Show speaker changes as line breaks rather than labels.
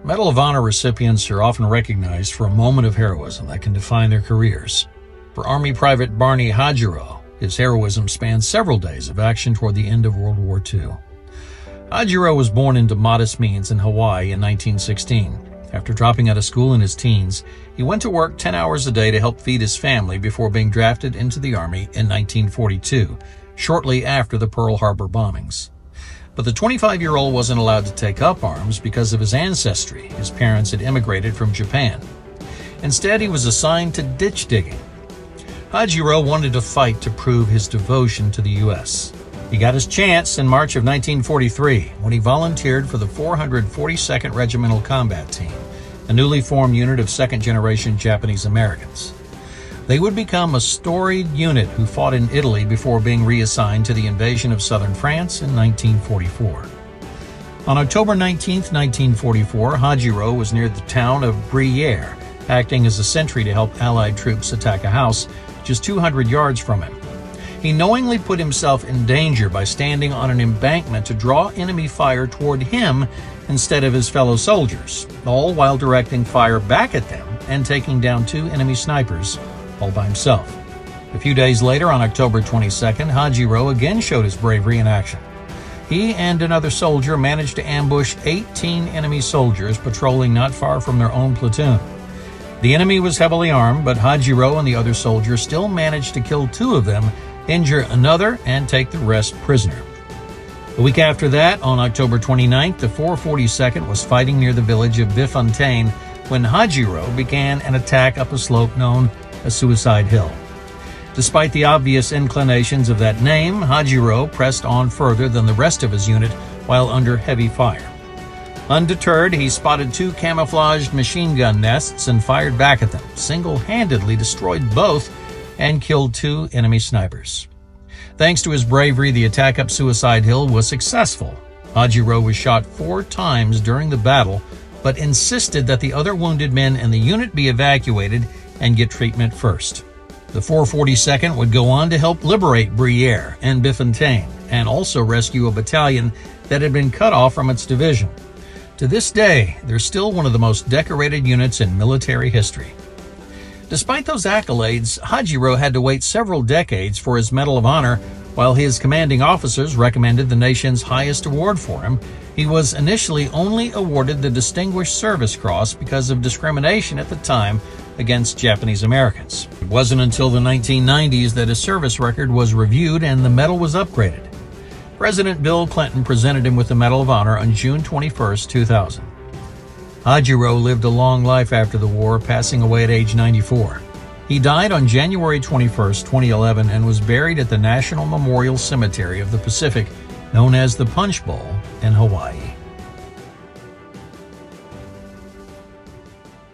Medal of Honor recipients are often recognized for a moment of heroism that can define their careers. For Army Pvt Barney Hajiro, his heroism spanned several days of action toward the end of World War II. Hajiro was born into modest means in Hawaii in 1916. After dropping out of school in his teens, he went to work 10 hours a day to help feed his family before being drafted into the Army in 1942, shortly after the Pearl Harbor bombings. But the 25-year-old wasn't allowed to take up arms because of his ancestry. His parents had immigrated from Japan. Instead, he was assigned to ditch digging. Hajiro wanted to fight to prove his devotion to the U.S. He got his chance in March of 1943 when he volunteered for the 442nd Regimental Combat Team, a newly formed unit of second-generation Japanese Americans. They would become a storied unit who fought in Italy before being reassigned to the invasion of southern France in 1944. On October 19, 1944, Hajiro was near the town of Briere, acting as a sentry to help Allied troops attack a house just 200 yards from him. He knowingly put himself in danger by standing on an embankment to draw enemy fire toward him instead of his fellow soldiers, all while directing fire back at them and taking down 2 enemy snipers all by himself. A few days later, on October 22nd, Hajiro again showed his bravery in action. He and another soldier managed to ambush 18 enemy soldiers patrolling not far from their own platoon. The enemy was heavily armed, but Hajiro and the other soldier still managed to kill 2 of them, injure another, and take the rest prisoner. The week after that, on October 29th, the 442nd was fighting near the village of Bifontaine when Hajiro began an attack up a slope known as Suicide Hill. Despite the obvious inclinations of that name, Hajiro pressed on further than the rest of his unit while under heavy fire. Undeterred, he spotted 2 camouflaged machine gun nests and fired back at them, single-handedly destroyed both, and killed 2 enemy snipers. Thanks to his bravery, the attack up Suicide Hill was successful. Hajiro was shot 4 times during the battle, but insisted that the other wounded men in the unit be evacuated and get treatment first. The 442nd would go on to help liberate Briere and Bifontaine, and also rescue a battalion that had been cut off from its division. To this day, they're still one of the most decorated units in military history. Despite those accolades, Hajiro had to wait several decades for his Medal of Honor. While his commanding officers recommended the nation's highest award for him, he was initially only awarded the Distinguished Service Cross because of discrimination at the time against Japanese Americans. It wasn't until the 1990s that his service record was reviewed and the medal was upgraded. President Bill Clinton presented him with the Medal of Honor on June 21, 2000. Hajiro lived a long life after the war, passing away at age 94. He died on January 21, 2011, and was buried at the National Memorial Cemetery of the Pacific, known as the Punch Bowl, in Hawaii.